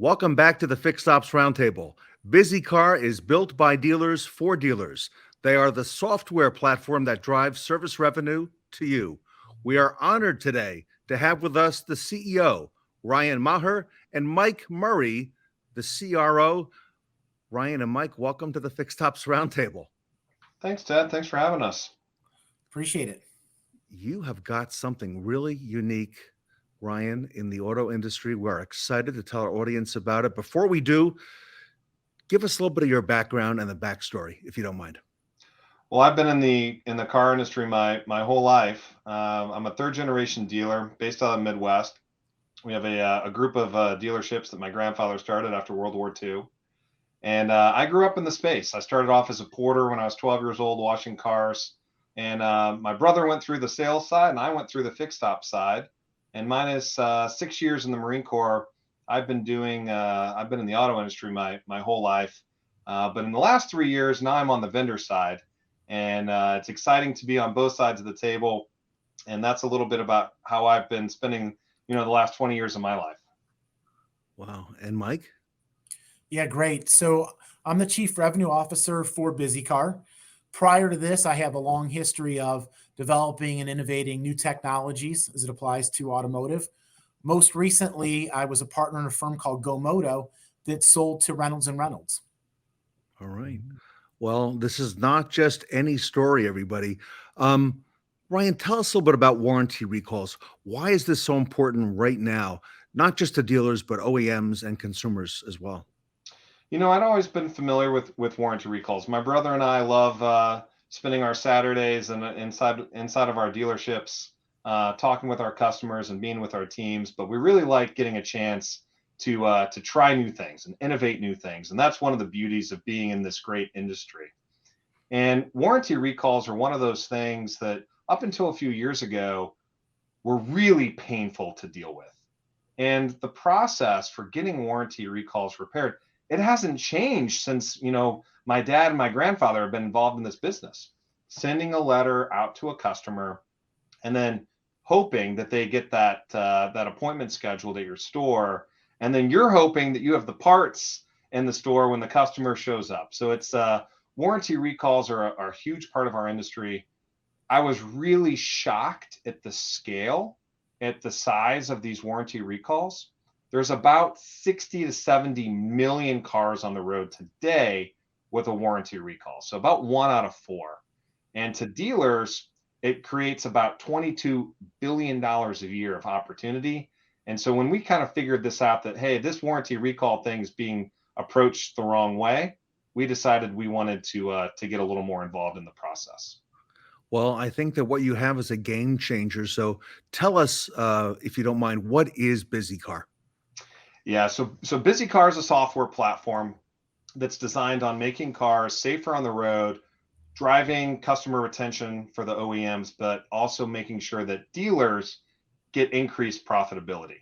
Welcome back to the Fixed Ops Roundtable. BizzyCar is built by dealers for dealers. They are the software platform that drives service revenue to you. We are honored today to have with us the CEO, Ryan Maher, and Mike Murray, the CRO. Ryan and Mike, welcome to the Fixed Ops Roundtable. Thanks, Ted. Thanks for having us. Appreciate it. You have got something really unique, Ryan, in the auto industry. We're excited to tell our audience about it. Before we do, give us a little bit of your background and the backstory, if you don't mind. Well, I've been in the car industry my whole life. I'm a third generation dealer based out of the Midwest. We have a group of dealerships that my grandfather started after World War II. And I grew up in the space. I started off as a porter when I was 12 years old, washing cars. And my brother went through the sales side, and I went through the fixed ops side. And minus 6 years in the Marine Corps, I've been in the auto industry my whole life. But in the last 3 years, now I'm on the vendor side. And it's exciting to be on both sides of the table. And that's a little bit about how I've been spending, the last 20 years of my life. Wow. And Mike? Yeah, great. So I'm the Chief Revenue Officer for BizzyCar. Prior to this, I have a long history of developing and innovating new technologies as it applies to automotive. Most recently, I was a partner in a firm called GoMoto that sold to Reynolds and Reynolds. All right. Well, this is not just any story, everybody. Ryan, tell us a little bit about warranty recalls. Why is this so important right now, not just to dealers, but OEMs and consumers as well? I'd always been familiar with warranty recalls. My brother and I love spending our Saturdays and inside of our dealerships, talking with our customers and being with our teams. But we really like getting a chance to try new things and innovate new things, and that's one of the beauties of being in this great industry. And warranty recalls are one of those things that, up until a few years ago, were really painful to deal with. And the process for getting warranty recalls repaired, it hasn't changed since, my dad and my grandfather have been involved in this business. Sending a letter out to a customer and then hoping that they get that appointment scheduled at your store. And then you're hoping that you have the parts in the store when the customer shows up. So it's warranty recalls are a huge part of our industry. I was really shocked at the scale, at the size of these warranty recalls. There's about 60 to 70 million cars on the road today with a warranty recall. So about 1 out of 4. And to dealers, it creates about $22 billion a year of opportunity. And so when we kind of figured this out, that, hey, this warranty recall thing is being approached the wrong way, we decided we wanted to get a little more involved in the process. Well, I think that what you have is a game changer. So tell us, if you don't mind, what is BizzyCar? Yeah, so BizzyCar is a software platform that's designed on making cars safer on the road, driving customer retention for the OEMs, but also making sure that dealers get increased profitability.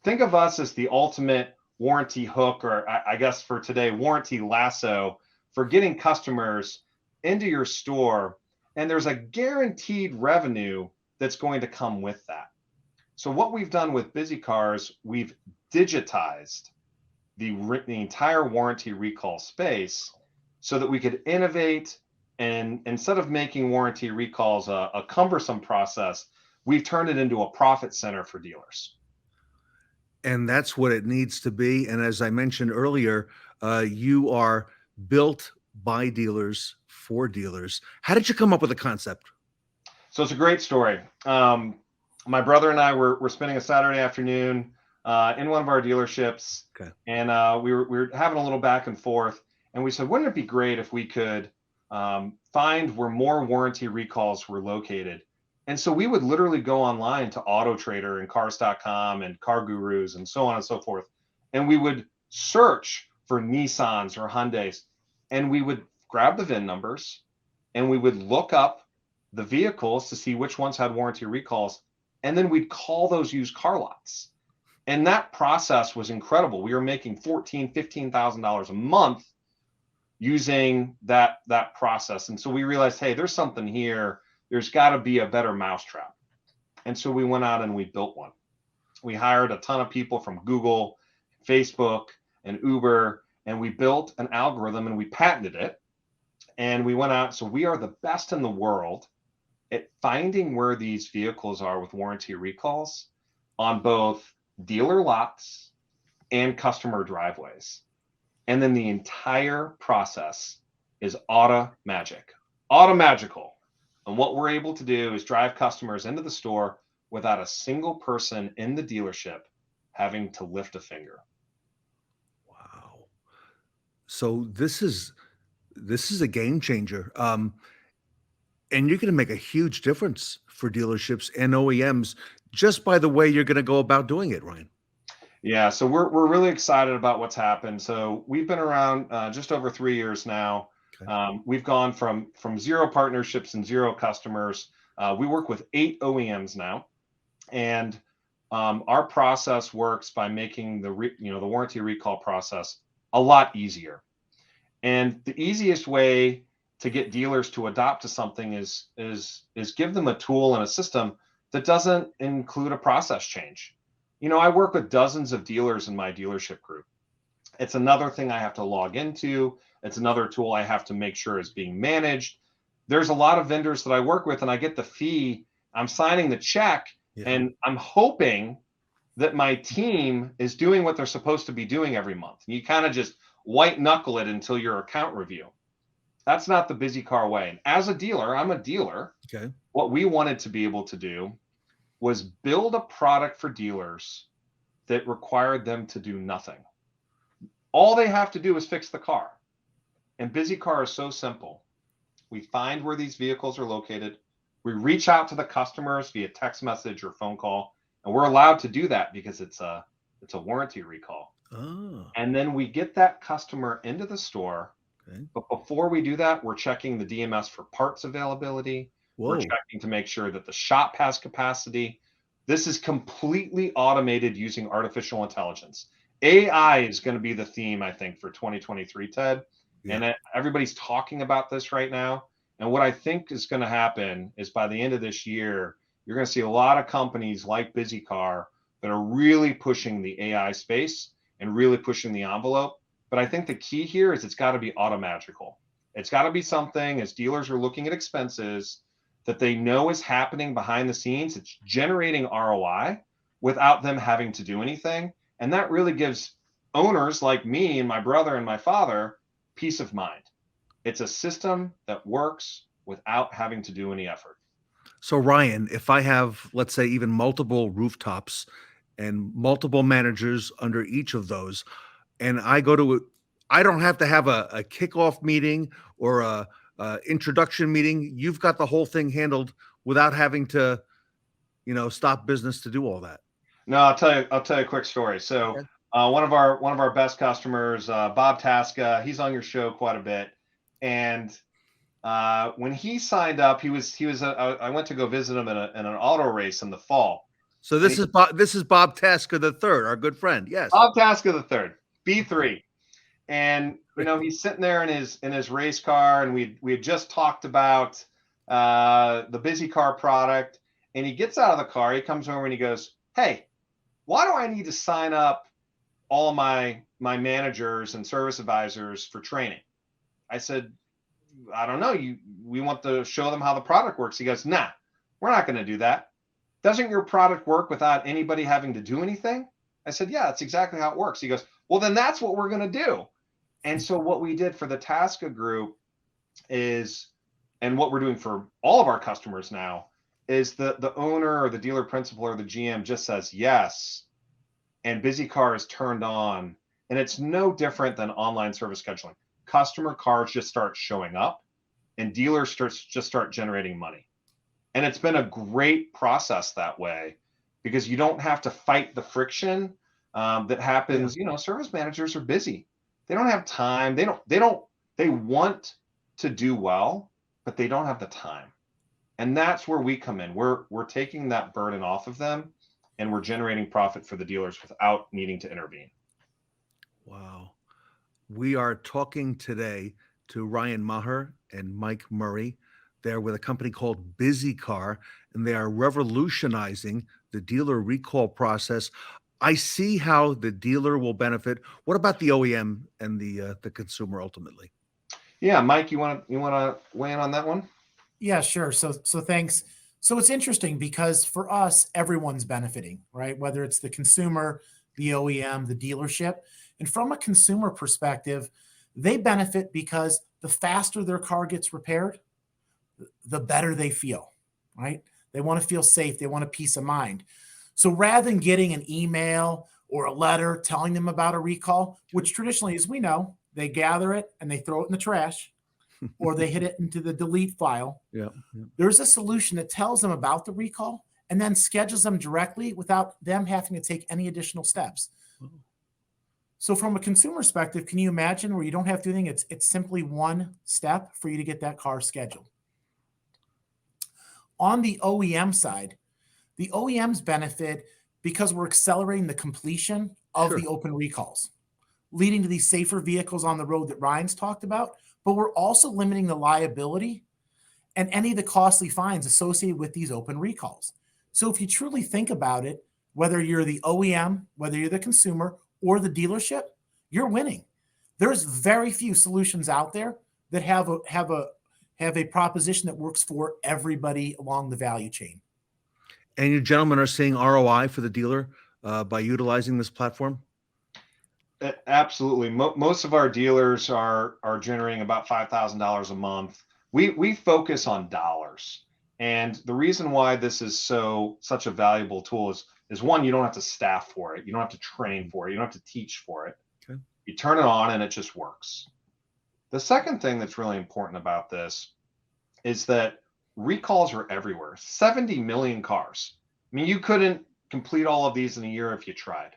Think of us as the ultimate warranty hook, or I guess for today, warranty lasso for getting customers into your store. And there's a guaranteed revenue that's going to come with that. So what we've done with BizzyCar is we've digitized the entire warranty recall space so that we could innovate. And instead of making warranty recalls a cumbersome process, we've turned it into a profit center for dealers. And that's what it needs to be. And as I mentioned earlier, you are built by dealers for dealers. How did you come up with the concept? So it's a great story. My brother and I were spending a Saturday afternoon in one of our dealerships, Okay. and we were having a little back and forth. And we said, wouldn't it be great if we could find where more warranty recalls were located? And so we would literally go online to Auto Trader and Cars.com and Car Gurus and so on and so forth. And we would search for Nissans or Hyundais, and we would grab the VIN numbers and we would look up the vehicles to see which ones had warranty recalls. And then we'd call those used car lots. And that process was incredible. We were making $14,000, $15,000 a month using that process. And so we realized, hey, there's something here. There's got to be a better mousetrap. And so we went out and we built one. We hired a ton of people from Google, Facebook, and Uber, and we built an algorithm and we patented it. And we went out. So we are the best in the world at finding where these vehicles are with warranty recalls on both dealer lots and customer driveways. And then the entire process is automagical. And what we're able to do is drive customers into the store without a single person in the dealership having to lift a finger. Wow. So this is a game changer. And you're going to make a huge difference for dealerships and OEMs just by the way you're going to go about doing it, Ryan. Yeah, so we're really excited about what's happened. So we've been around just over 3 years now. Okay. We've gone from 0 partnerships and 0 customers. We work with 8 OEMs now, and our process works by making the warranty recall process a lot easier. And the easiest way to get dealers to adopt to something is give them a tool and a system that doesn't include a process change. I work with dozens of dealers in my dealership group. It's another thing I have to log into. It's another tool I have to make sure is being managed. There's a lot of vendors that I work with, and I get the fee. I'm signing the check, Yeah. and I'm hoping that my team is doing what they're supposed to be doing every month. And you kind of just white knuckle it until your account review. That's not the BizzyCar way. And as a dealer, I'm a dealer. Okay. What we wanted to be able to do was build a product for dealers that required them to do nothing. All they have to do is fix the car. And BizzyCar is so simple. We find where these vehicles are located. We reach out to the customers via text message or phone call, and we're allowed to do that because it's a warranty recall. Oh. And then we get that customer into the store. Okay. But before we do that, we're checking the DMS for parts availability. Whoa. We're checking to make sure that the shop has capacity. This is completely automated using artificial intelligence. AI is going to be the theme, I think, for 2023, Ted. Yeah. And everybody's talking about this right now. And what I think is going to happen is by the end of this year, you're going to see a lot of companies like BizzyCar that are really pushing the AI space and really pushing the envelope. But I think the key here is it's got to be automagical. It's got to be something, as dealers are looking at expenses, that they know is happening behind the scenes. It's generating ROI without them having to do anything. And that really gives owners like me and my brother and my father peace of mind. It's a system that works without having to do any effort. So Ryan, if I have, let's say, even multiple rooftops and multiple managers under each of those, and I don't have to have a kickoff meeting or a introduction meeting. You've got the whole thing handled without having to, stop business to do all that. No, I'll tell you a quick story. So Okay. one of our best customers, Bob Tasca, he's on your show quite a bit. And when he signed up, I went to go visit him in an auto race in the fall. So this is Bob Tasker III, our good friend. Yes. Bob Tasca III, B3. And he's sitting there in his race car, and we had just talked about the BizzyCar product. And he gets out of the car, he comes over and he goes, "Hey, why do I need to sign up all my managers and service advisors for training?" I said, "I don't know. We want to show them how the product works." He goes, "Nah, we're not going to do that. Doesn't your product work without anybody having to do anything?" I said, "Yeah, that's exactly how it works." He goes, "Well, then that's what we're going to do." And so what we did for the Tasca group is, and what we're doing for all of our customers now, is the owner or the dealer principal or the GM just says yes, and BizzyCar is turned on, and it's no different than online service scheduling. Customer cars just start showing up, and dealers start generating money. And it's been a great process that way, because you don't have to fight the friction that happens. Service managers are busy. They don't have time. They want to do well, but they don't have the time. And that's where we come in. We're taking that burden off of them, and we're generating profit for the dealers without needing to intervene. Wow. We are talking today to Ryan Maher and Mike Murray. They're with a company called BizzyCar, and they are revolutionizing the dealer recall process. I see how the dealer will benefit. What about the OEM and the consumer ultimately? Yeah, Mike, you want to weigh in on that one? Yeah, sure. So thanks. So it's interesting because for us, everyone's benefiting, right? Whether it's the consumer, the OEM, the dealership. And from a consumer perspective, they benefit because the faster their car gets repaired, the better they feel, right? They want to feel safe. They want a peace of mind. So rather than getting an email or a letter telling them about a recall, which traditionally, as we know, they gather it and they throw it in the trash or they hit it into the delete file. Yeah, yeah. There's a solution that tells them about the recall and then schedules them directly without them having to take any additional steps. Oh. So from a consumer perspective, can you imagine where you don't have to do anything? It's simply one step for you to get that car scheduled. On the OEM side, the OEMs benefit because we're accelerating the completion of Sure. the open recalls, leading to these safer vehicles on the road that Ryan's talked about, but we're also limiting the liability and any of the costly fines associated with these open recalls. So if you truly think about it, whether you're the OEM, whether you're the consumer or the dealership, you're winning. There's very few solutions out there that have a proposition that works for everybody along the value chain. And you gentlemen are seeing ROI for the dealer by utilizing this platform? Absolutely. Most of our dealers are generating about $5,000 a month. We focus on dollars, and the reason why this is such a valuable tool is one, you don't have to staff for it, you don't have to train for it, you don't have to teach for it. Okay. You turn it on and it just works. The second thing that's really important about this is that recalls are everywhere. 70 million cars. I mean, you couldn't complete all of these in a year if you tried.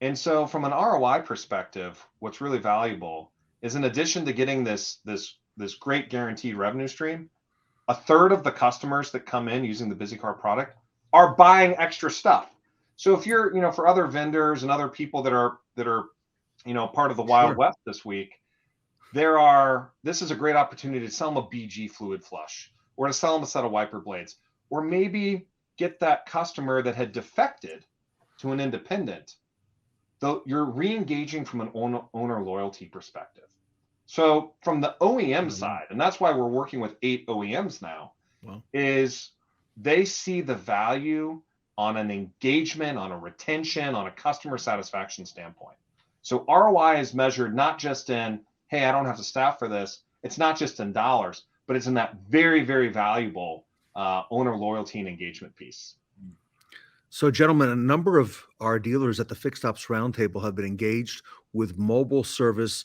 And so from an ROI perspective, what's really valuable is in addition to getting this great guaranteed revenue stream, a third of the customers that come in using the BizzyCar product are buying extra stuff. So if you're, for other vendors and other people that are, part of the Wild Sure. West this week, this is a great opportunity to sell them a BG fluid flush or to sell them a set of wiper blades, or maybe get that customer that had defected to an independent. Though you're re-engaging from an owner loyalty perspective. So from the OEM side, and that's why we're working with 8 OEMs now, is they see the value on an engagement, on a retention, on a customer satisfaction standpoint. So ROI is measured not just in, hey, I don't have to staff for this. It's not just in dollars, but it's in that very, very valuable owner loyalty and engagement piece. So, gentlemen, a number of our dealers at the Fixed Ops Roundtable have been engaged with mobile service,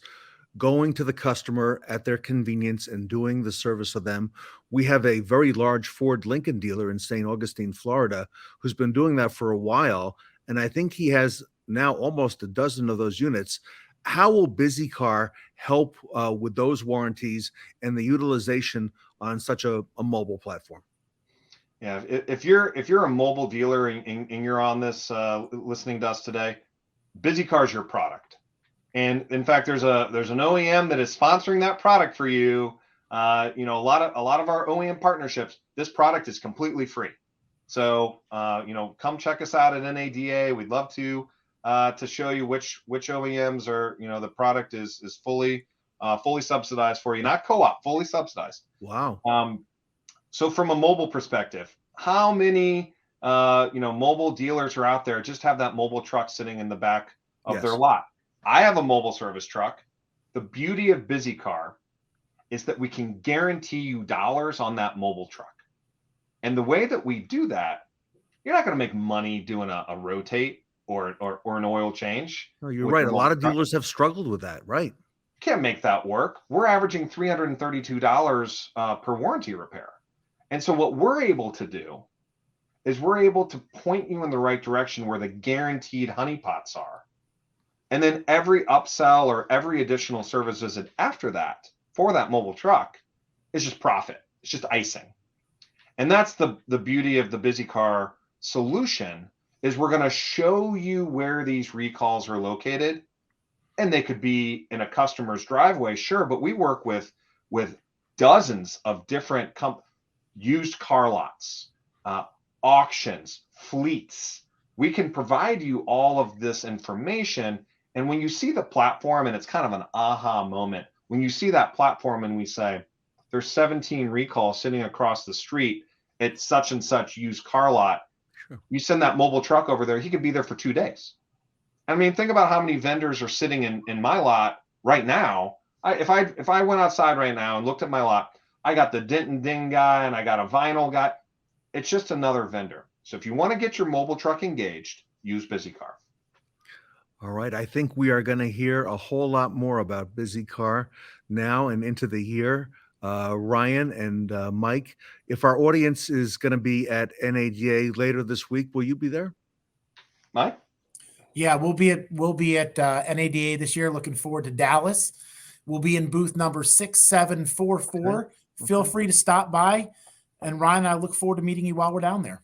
going to the customer at their convenience and doing the service of them. We have a very large Ford Lincoln dealer in St. Augustine, Florida, who's been doing that for a while. And I think he has now almost a dozen of those units. How will BizzyCar help with those warranties and the utilization on such a mobile platform? Yeah, if you're a mobile dealer and you're on this listening to us today, BizzyCar is your product. And in fact, there's an OEM that is sponsoring that product for you. A lot of our OEM partnerships, this product is completely free. So come check us out at NADA. We'd love to show you which OEMs are, the product is fully subsidized for you, not co-op, fully subsidized. Wow. So from a mobile perspective, how many mobile dealers are out there just have that mobile truck sitting in the back of their lot? I have a mobile service truck. The beauty of BizzyCar is that we can guarantee you dollars on that mobile truck. And the way that we do that, you're not going to make money doing a rotate or an oil change. No, you're right. A lot of dealers have struggled with that, right? Can't make that work. We're averaging $332 per warranty repair. And so what we're able to do is we're able to point you in the right direction where the guaranteed honeypots are. And then every upsell or every additional service visit after that for that mobile truck is just profit. It's just icing. And that's the beauty of the BizzyCar solution is we're going to show you where these recalls are located. And they could be in a customer's driveway, sure, but we work with dozens of different used car lots, auctions, fleets, we can provide you all of this information. And when you see the platform, and it's kind of an aha moment, when you see that platform and we say, there's 17 recalls sitting across the street at such and such used car lot. Sure. You send that mobile truck over there, he could be there for 2 days. I mean, think about how many vendors are sitting in my lot right now. If I went outside right now and looked at my lot, I got the dent and ding guy and I got a vinyl guy. It's just another vendor. So if you want to get your mobile truck engaged, use BizzyCar. All right. I think we are going to hear a whole lot more about BizzyCar now and into the year. Ryan and Mike, if our audience is going to be at NADA later this week, will you be there? Mike? Yeah, we'll be at NADA this year. Looking forward to Dallas. We'll be in booth number 6744. Okay. Feel free to stop by. And Ryan, I look forward to meeting you while we're down there.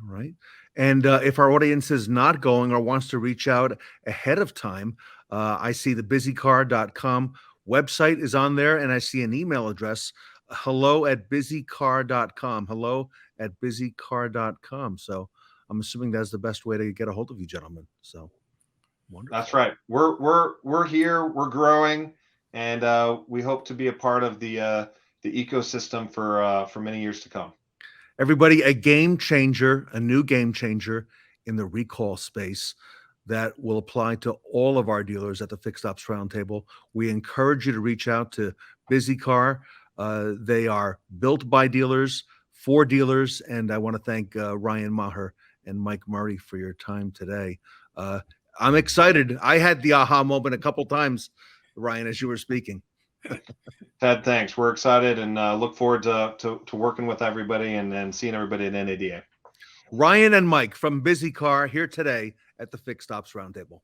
All right. And if our audience is not going or wants to reach out ahead of time, I see the BizzyCar.com website is on there, and I see an email address, hello@BizzyCar.com. Hello@BizzyCar.com. So I'm assuming that's the best way to get a hold of you, gentlemen. So wonderful. That's right. We're here. We're growing, and we hope to be a part of the ecosystem for many years to come. Everybody, a game changer, a new game changer in the recall space that will apply to all of our dealers at the Fixed Ops Roundtable. We encourage you to reach out to BizzyCar. They are built by dealers, for dealers, and I want to thank Ryan Maher and Mike Murray for your time today. I'm excited. I had the aha moment a couple times, Ryan, as you were speaking. Ted, thanks. We're excited and look forward to working with everybody and seeing everybody at NADA. Ryan and Mike from BizzyCar here today at the Fixed Ops Roundtable.